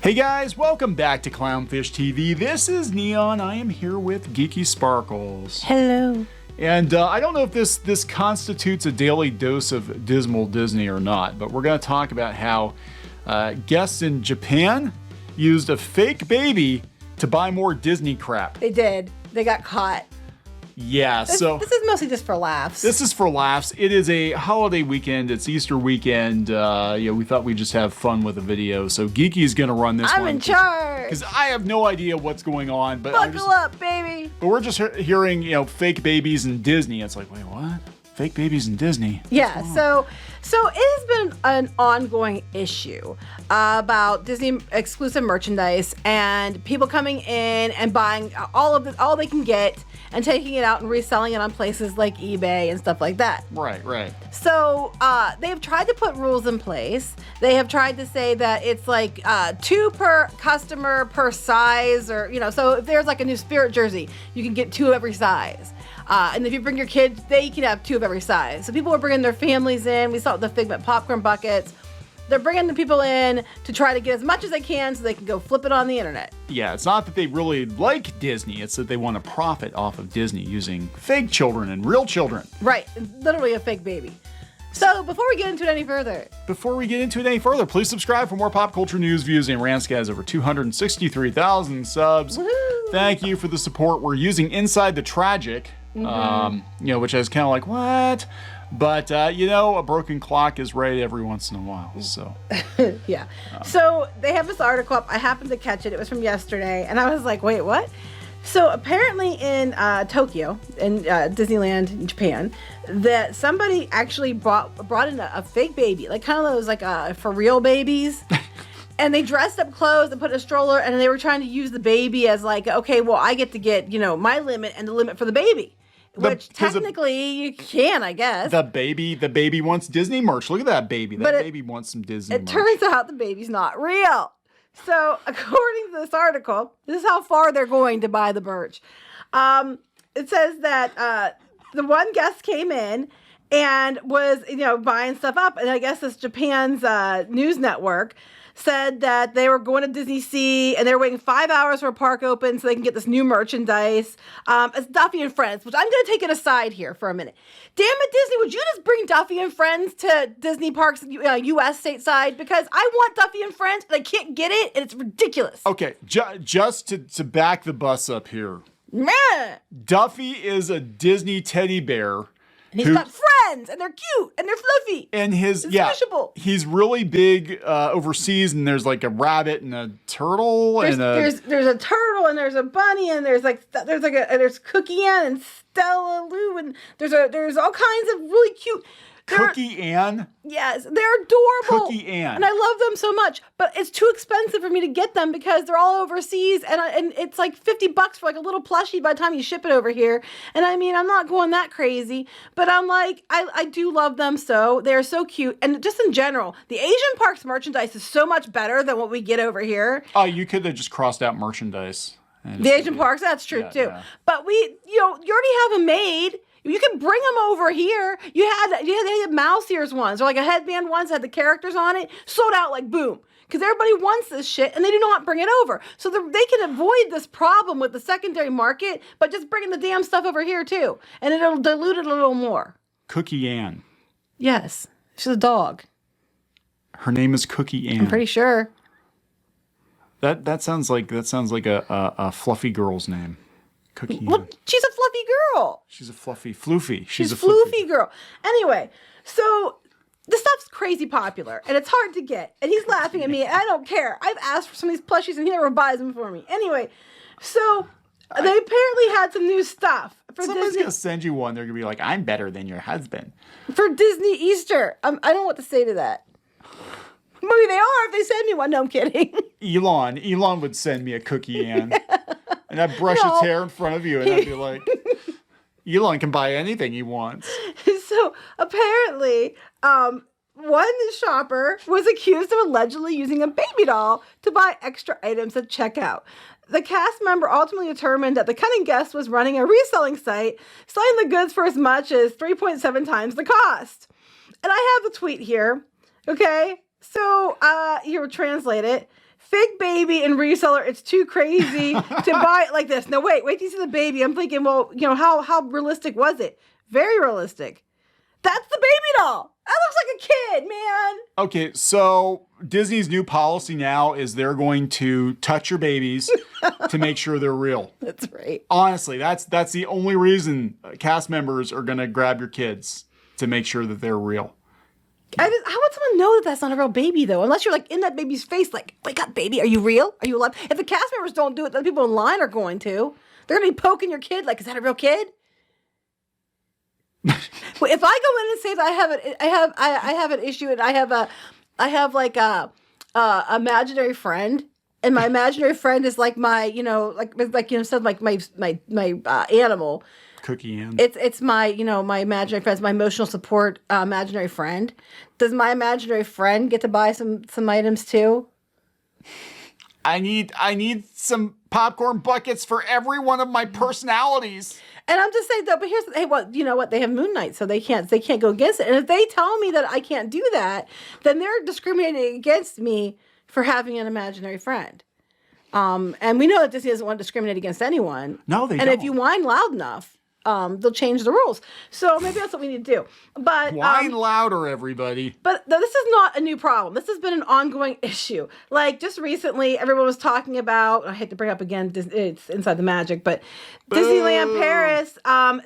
Hey guys, welcome back to Clownfish TV. This is Neon. I am here with Geeky Sparkles. Hello. And I don't know if this constitutes a daily dose of dismal Disney or not, but we're going to talk about how guests in Japan used a fake baby to buy more Disney crap. They did. They got caught. Yeah, This is mostly just for laughs. This is for laughs. It is a holiday weekend. It's Easter weekend. We thought we'd just have fun with a video. So Geeky's gonna run this one. I'm in charge. Because I have no idea what's going on. But Buckle up, baby. But we're just hearing, fake babies in Disney. It's like, wait, what? Fake babies in Disney? Yeah, so it has been an ongoing issue about Disney exclusive merchandise and people coming in and buying all they can get and taking it out and reselling it on places like eBay and stuff like that. Right. So they have tried to put rules in place. They have tried to say that it's like 2 per customer per size, or so if there's like a new Spirit jersey, you can get 2 of every size. And if you bring your kids, they can have 2 of every size. So people are bringing their families in. We saw the Figment popcorn buckets. They're bringing the people in to try to get as much as they can so they can go flip it on the internet. Yeah, it's not that they really like Disney. It's that they want to profit off of Disney using fake children and real children. Right, literally a fake baby. So before we get into it any further, please subscribe for more pop culture news, views, and rants. Guys, over 263,000 subs. Woo-hoo. Thank you for the support. We're using Inside the Tragic, which is kind of like, what? But, a broken clock is right every once in a while, so. Yeah. So they have this article up. I happened to catch it. It was from yesterday. And I was like, wait, what? So apparently in Tokyo, in Disneyland in Japan, that somebody actually brought in a fake baby, like kind of those like for real babies. And they dressed up clothes and put in a stroller, and they were trying to use the baby as like, okay, well, I get to get, my limit and the limit for the baby. Which technically you can, I guess. The baby wants Disney merch. Look at that baby. Baby wants some Disney merch. It turns out the baby's not real. So according to this article, this is how far they're going to buy the merch. It says that the one guest came in and was, buying stuff up. And I guess this Japan's news network said that they were going to Disney Sea and they were waiting 5 hours for a park open so they can get this new merchandise. It's Duffy and Friends, which I'm going to take it aside here for a minute. Damn it, Disney, would you just bring Duffy and Friends to Disney parks, U.S. stateside? Because I want Duffy and Friends and I can't get it and it's ridiculous. Okay, just to back the bus up here. Meh. Duffy is a Disney teddy bear. And he's got friends, and they're cute, and they're fluffy. And squishable. He's really big overseas, and there's like a rabbit and a turtle there's a turtle, and there's a bunny, and there's Cookie Ann and Stella Lou, and there's all kinds of really cute. Cookie Ann? Yes, they're adorable. Cookie Ann. And I love them so much, but it's too expensive for me to get them because they're all overseas, and it's like $50 for like a little plushie by the time you ship it over here. And I mean, I'm not going that crazy, but I'm like, I do love them so. They're so cute. And just in general, the Asian parks merchandise is so much better than what we get over here. Oh, you could have just crossed out merchandise. The Asian parks, that's true too. Yeah. But you already have them made. You can bring them over here. They had mouse ears ones, or like a headband ones that had the characters on it, sold out like boom. Because everybody wants this shit and they do not bring it over. So they can avoid this problem with the secondary market by just bringing the damn stuff over here too. And it'll dilute it a little more. Cookie Ann. Yes. She's a dog. Her name is Cookie Ann. I'm pretty sure. That sounds like a fluffy girl's name. Cookie Well, Ann. she's a fluffy girl. She's a floofy. She's a floofy girl. Anyway, so the stuff's crazy popular, and it's hard to get. And he's laughing at me, and I don't care. I've asked for some of these plushies, and he never buys them for me. Anyway, so they apparently had some new stuff for Someone's Disney. going to send you one. They're going to be like, I'm better than your husband. For Disney Easter. I don't know what to say to that. Maybe they are if they send me one. No, I'm kidding. Elon would send me a Cookie Ann. And I'd brush its hair in front of you, and I'd be like, Elon can buy anything he wants. So apparently, one shopper was accused of allegedly using a baby doll to buy extra items at checkout. The cast member ultimately determined that the cunning guest was running a reselling site, selling the goods for as much as 3.7 times the cost. And I have the tweet here, okay? So, here, we'll translate it. fake baby and reseller, it's too crazy to buy it like this. No, wait till you see the baby. I'm thinking, well, how realistic was it? Very realistic. That's the baby doll. That looks like a kid, man. Okay, so Disney's new policy now is they're going to touch your babies to make sure they're real. That's right. Honestly, that's the only reason cast members are going to grab your kids, to make sure that they're real. How would someone know that that's not a real baby, though? Unless you're like in that baby's face, like, wake up, baby. Are you real? Are you alive? If the cast members don't do it, then people in line are going to. They're going to be poking your kid like, is that a real kid? Well, if I go in and say that I have an issue and I have like a imaginary friend, and my imaginary friend is like my said like my animal. Cookie Ann. It's my my imaginary friend, my emotional support imaginary friend. Does my imaginary friend get to buy some items too? I need some popcorn buckets for every one of my personalities. And I'm just saying though, but you know what? They have Moon Knight, so they can't go against it. And if they tell me that I can't do that, then they're discriminating against me for having an imaginary friend. And we know that Disney doesn't want to discriminate against anyone. No, they don't. And if you whine loud enough, they'll change the rules. So maybe that's what we need to do. But whine louder, everybody. But this is not a new problem. This has been an ongoing issue. Like just recently, everyone was talking about. I hate to bring up again. It's Inside the Magic, but Disneyland Paris.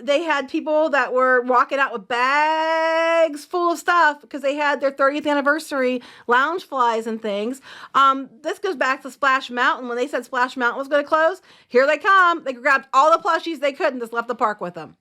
They had people that were walking out with bags full of stuff because they had their 30th anniversary lounge flies and things. This goes back to Splash Mountain. When they said Splash Mountain was going to close, here they come. They grabbed all the plushies they could and just left the park with them.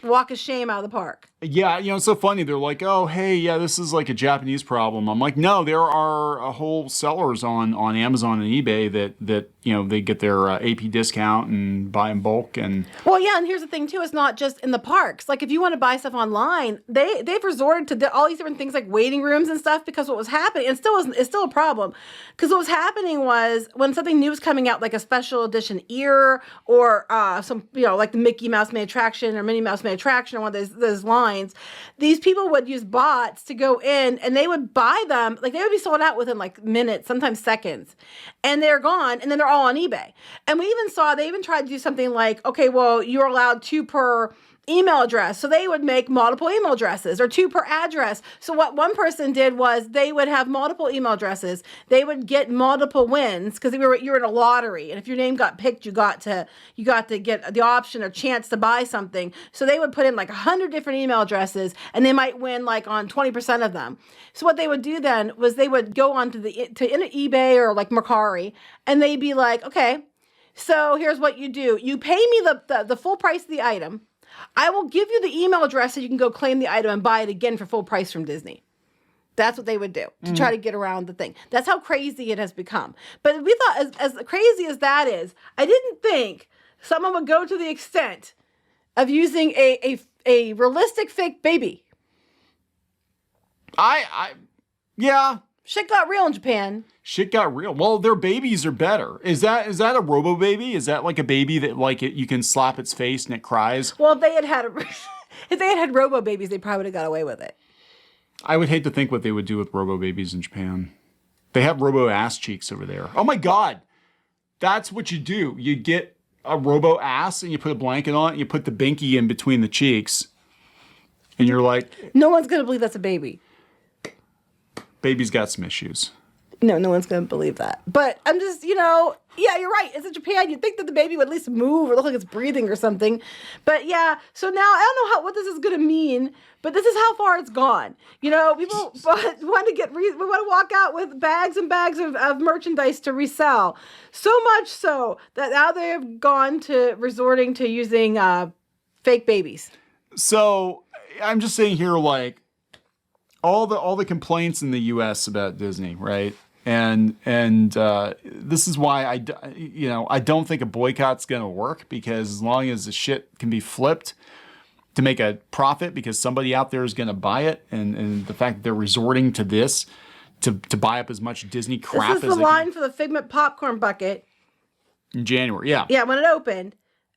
Walk of shame out of the park. Yeah, it's so funny. They're like, oh, hey, yeah, this is like a Japanese problem. I'm like, no, there are whole sellers on Amazon and eBay that they get their AP discount and buy in bulk. And well, yeah, and here's the thing too: it's not just in the parks. Like if you want to buy stuff online, they've resorted to all these different things like waiting rooms and stuff because what was happening, and it's still a problem, because what was happening was when something new was coming out, like a special edition ear or some like the Mickey Mouse Made Attraction or Minnie Mouse Made Attraction or one of those lines. These people would use bots to go in and they would buy them, like they would be sold out within like minutes, sometimes seconds, and they're gone, and then they're all on eBay. And we even saw they even tried to do something like, okay, well, you're allowed 2 per email address. So they would make multiple email addresses or 2 per address. So what one person did was they would have multiple email addresses. They would get multiple wins because you're in a lottery. And if your name got picked, you got to get the option or chance to buy something. So they would put in like 100 different email addresses and they might win like on 20% of them. So what they would do then was they would go on to eBay or like Mercari and they'd be like, okay, so here's what you do. You pay me the full price of the item. I will give you the email address so you can go claim the item and buy it again for full price from Disney. That's what they would do to try to get around the thing. That's how crazy it has become. But we thought, as crazy as that is, I didn't think someone would go to the extent of using a realistic fake baby. Yeah. Shit got real in Japan. Shit got real. Well, their babies are better. Is that a robo baby? Is that like a baby that like you can slap its face and it cries? Well, if they had robo babies, they probably would have got away with it. I would hate to think what they would do with robo babies in Japan. They have robo ass cheeks over there. Oh my God. That's what you do. You get a robo ass and you put a blanket on it and you put the binky in between the cheeks. And you're like, no one's going to believe that's a baby. Baby's got some issues. No one's going to believe that. But I'm just, yeah, you're right. It's in Japan. You'd think that the baby would at least move or look like it's breathing or something. But yeah, so now I don't know what this is going to mean, but this is how far it's gone. People want to walk out with bags and bags of merchandise to resell. So much so that now they have gone to resorting to using fake babies. So I'm just saying here, like, all the complaints in the U.S. about Disney, right? And this is why I don't think a boycott's gonna work, because as long as the shit can be flipped to make a profit because somebody out there is gonna buy it, and the fact that they're resorting to this to buy up as much Disney crap as this is the line for the Figment popcorn bucket in January. Yeah, when it opened.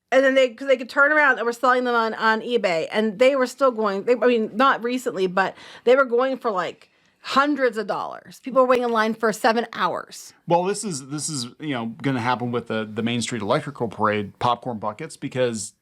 And then they could turn around and were selling them on eBay, and they were still going. Not recently, but they were going for like Hundreds of dollars. People are waiting in line for 7 hours. Well, this is going to happen with the Main Street Electrical Parade popcorn buckets because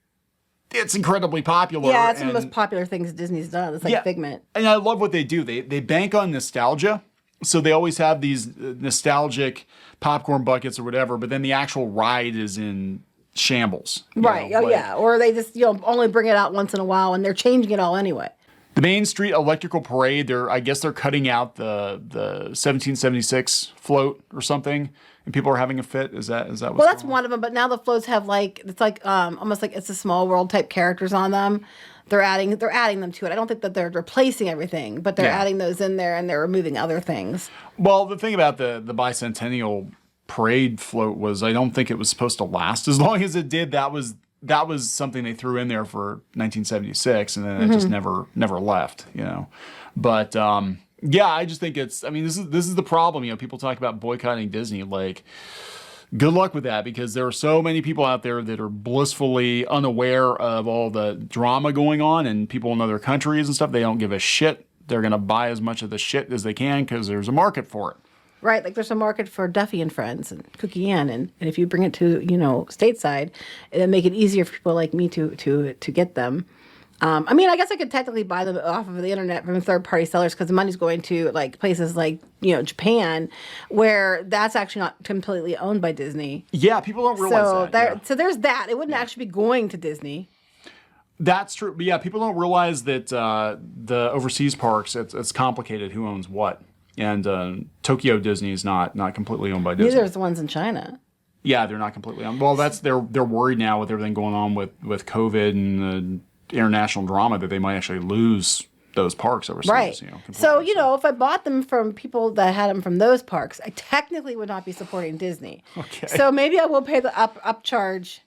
it's incredibly popular. Yeah, it's one of the most popular things Disney's done. It's like Figment. And I love what they do. They bank on nostalgia. So they always have these nostalgic popcorn buckets or whatever, but then the actual ride is in shambles. Right. Or they just, only bring it out once in a while and they're changing it all anyway. The Main Street Electrical Parade, I guess they're cutting out the 1776 float or something, and people are having a fit. Is that what's Well, that's one of them, but now the floats have almost like It's a Small World type characters on them. They're adding them to it. I don't think that they're replacing everything, but they're adding those in there and they're removing other things. Well, the thing about the bicentennial parade float was I don't think it was supposed to last as long as it did. That was something they threw in there for 1976, and then it just never left, But I just think this is the problem. People talk about boycotting Disney. Like, good luck with that, because there are so many people out there that are blissfully unaware of all the drama going on, and people in other countries and stuff, they don't give a shit. They're going to buy as much of the shit as they can because there's a market for it. Right, like there's a market for Duffy and Friends and Cookie Ann, and if you bring it to stateside, it'll make it easier for people like me to get them. I guess I could technically buy them off of the internet from third-party sellers because the money's going to like places like Japan, where that's actually not completely owned by Disney. Yeah, people don't realize that. So there's that. It wouldn't actually be going to Disney. That's true, but people don't realize that the overseas parks, it's complicated who owns what. And Tokyo Disney is not completely owned by Disney. Neither is the ones in China. Yeah, they're not completely owned. Well, they're worried now with everything going on with COVID and the international drama that they might actually lose those parks overseas. Right. So, if I bought them from people that had them from those parks, I technically would not be supporting Disney. Okay. So maybe I will pay the upcharge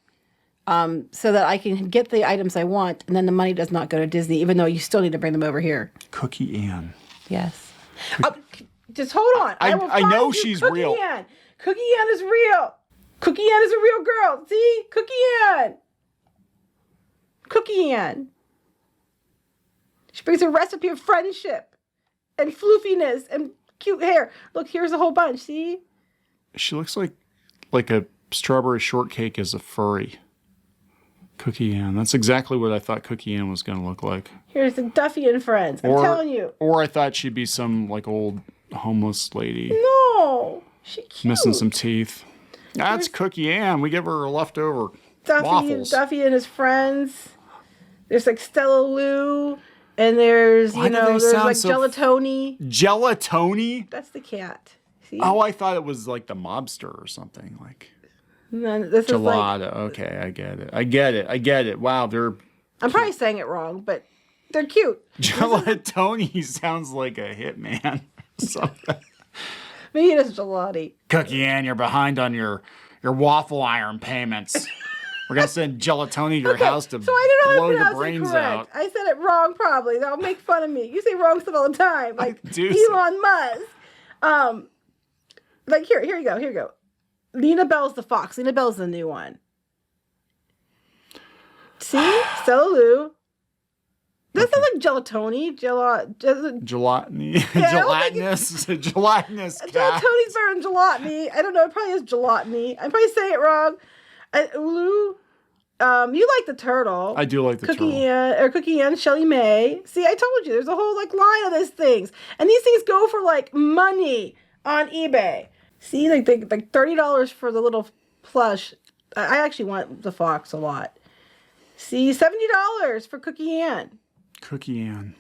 so that I can get the items I want, and then the money does not go to Disney, even though you still need to bring them over here. Cookie Ann. Yes. Just hold on. I know she's Cookie real. Ann. Cookie Ann is real. Cookie Ann is a real girl. See? Cookie Ann. Cookie Ann. She brings a recipe of friendship and floofiness and cute hair. Look, here's a whole bunch. See? She looks like a strawberry shortcake as a furry. Cookie Ann. That's exactly what I thought Cookie Ann was going to look like. Here's the Duffy and Friends. I'm telling you. Or I thought she'd be some old homeless lady. No. She's cute. Missing some teeth. That's Cookie Ann. We give her a leftover waffles. Duffy and his friends. There's like Stella Lou. And there's, there's like Gelatoni. Gelatoni? That's the cat. See? Oh, I thought it was like the mobster or something. Like... No, this Gelada. Is Okay, I get it. Wow, I'm probably saying it wrong, but they're cute. Gelatoni sounds like a hitman. Something. Maybe it is gelati. Cookie Ann, you're behind on your waffle iron payments. We're gonna send Gelatoni to your house to blow your brains out. I said it wrong, probably. They'll make fun of me. You say wrong stuff all the time, like Elon Musk. Like here you go. Lena Bell's the fox. Lena Bell's the new one. See? Stella Lou. That sounds like gelatoni. Gelatini. Yeah, gelatinous. Gelatinous cat. Gelatoni's better than gelatini. I don't know. It probably is gelatini. I'm probably saying it wrong. Lou, you like the turtle. I do like the turtle. Cookie Ann, Shelly May. See, I told you. There's a whole line of these things. And these things go for money on eBay. See, like $30 for the little plush. I actually want the fox a lot. See, $70 for Cookie Ann. Cookie Ann.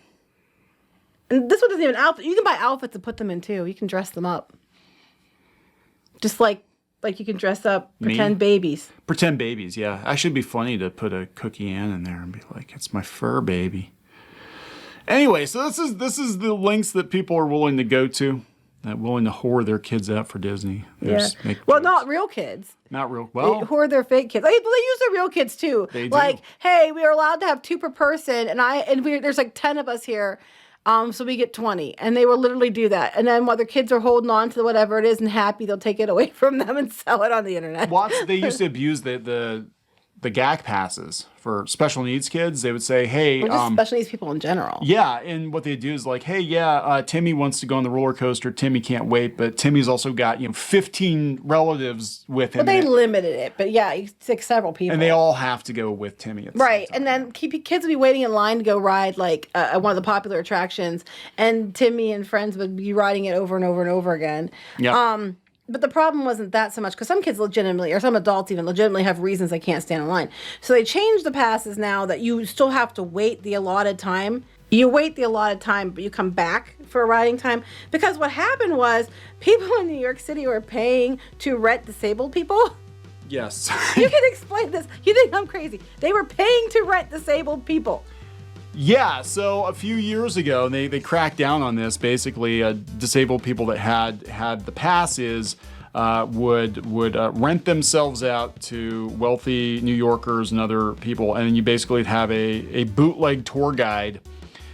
And this one doesn't even outfit. You can buy outfits and put them in too. You can dress them up. Just like you can dress up pretend babies. Pretend babies, yeah. Actually, it'd be funny to put a Cookie Ann in there and be like, "It's my fur baby." Anyway, so this is the links that people are willing to go to. Willing to whore their kids out for Disney. Well, not real kids. Not real. Well, they whore their fake kids. They use their real kids too. They do. Like, hey, we are allowed to have 2 per person, and there's like 10 of us here, so we get 20. And they will literally do that. And then while their kids are holding on to whatever it is and happy, they'll take it away from them and sell it on the internet. They used to abuse the the GAC passes for special needs kids. They would say, hey, Or just special needs people in general. yeah, and what they do is like, hey, yeah, Timmy wants to go on the roller coaster. Timmy can't wait, but Timmy's also got 15 relatives with him. Well, they limited it, but yeah, you take several people, and they all have to go with Timmy. At the right, same time. and then kids would be waiting in line to go ride like one of the popular attractions, and Timmy and friends would be riding it over and over and over again. Yeah. But the problem wasn't that so much because some kids legitimately, or some adults even legitimately have reasons they can't stand in line. So they changed the passes now that you still have to wait the allotted time. You wait the allotted time, but you come back for a riding time. Because what happened was people in New York City were paying to rent disabled people. Yes. You can explain this. You think I'm crazy. They were paying to rent disabled people. Yeah, so a few years ago, they cracked down on this. Basically, disabled people that had the passes would rent themselves out to wealthy New Yorkers and other people, and you basically have a bootleg tour guide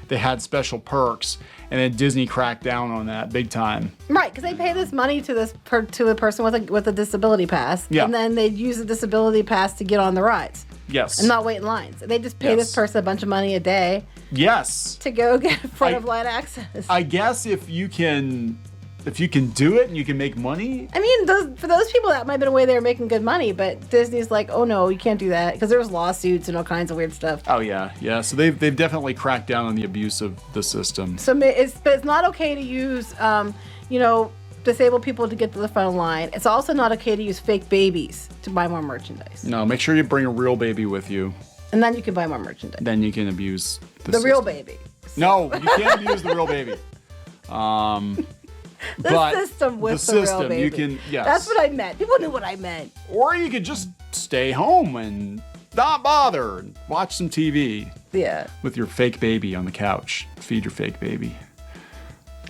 that had special perks, and then Disney cracked down on that big time. Right, because they pay this money to a person with a disability pass, Yeah. and then they'd use the disability pass to get on the rides. Yes. And not wait in lines. They just pay this person a bunch of money a day Yes. to go get front of line access. I guess if you can do it and you can make money. I mean, for those people, that might have been a way they were making good money, but Disney's like, oh no, you can't do that, because there was lawsuits and all kinds of weird stuff. Oh yeah. So they've definitely cracked down on the abuse of the system. So it's not okay to use, disabled people to get to the front of the line. It's also not okay to use fake babies to buy more merchandise. No, make sure you bring a real baby with you. And then you can buy more merchandise. Then you can abuse the real system. baby. No, you can't abuse the real baby. The system with the real baby. You can, yes. That's what I meant. People knew what I meant. Or you could just stay home and not bother and watch some TV. Yeah. With your fake baby on the couch. Feed your fake baby.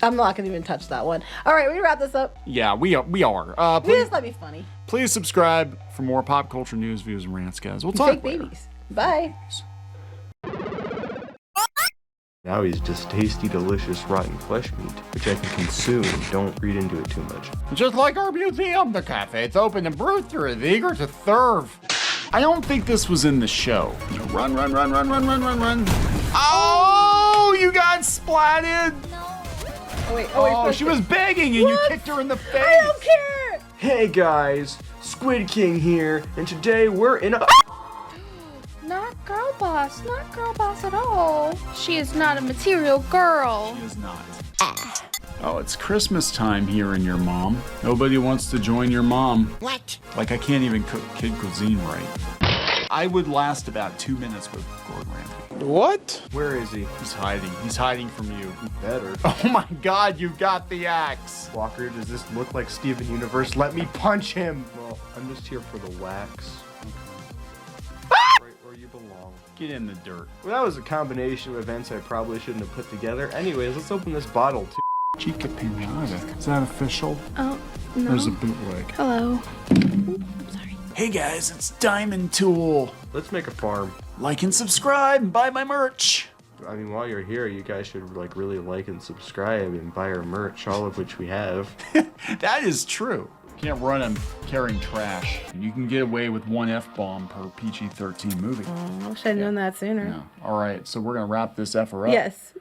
I'm not going to even touch that one. All right, we wrap this up. Yeah, we are. We just let me funny. Please subscribe for more pop culture news, views, and rants, guys. We'll talk Fake later. babies. Bye. Now he's just tasty, delicious, rotten flesh meat, which I can consume. Don't read into it too much. Just like our museum, the cafe's open and Brewster is eager to serve. I don't think this was in the show. Run. Oh, you got splatted. Oh, she was begging and you kicked her in the face. I don't care. Hey guys, Squid King here, and today we're in a— Not girl boss at all. She is not a material girl. She is not. Oh, it's Christmas time here in your mom. Nobody wants to join your mom. What? Like I can't even cook kid cuisine right. I would last about 2 minutes with Gordon Ramsay. What? Where is he? He's hiding. He's hiding from you. Better. Oh my God, you got the axe. Walker, does this look like Steven Universe? Let me punch him! Well, I'm just here for the wax. Right where you belong. Get in the dirt. Well, that was a combination of events I probably shouldn't have put together. Anyways, let's open this bottle too. Chica Pinata. Is that official? Oh, no. There's a bootleg. Hello. I'm sorry. Hey guys, it's Diamond Tool. Let's make a farm. Like and subscribe and buy my merch. I mean, while you're here, you guys should really like and subscribe and buy our merch, all of which we have. That is true. You can't run them carrying trash. You can get away with one F-bomb per PG-13 movie. I wish I'd known that sooner. Yeah. All right, so we're going to wrap this effer up. Yes.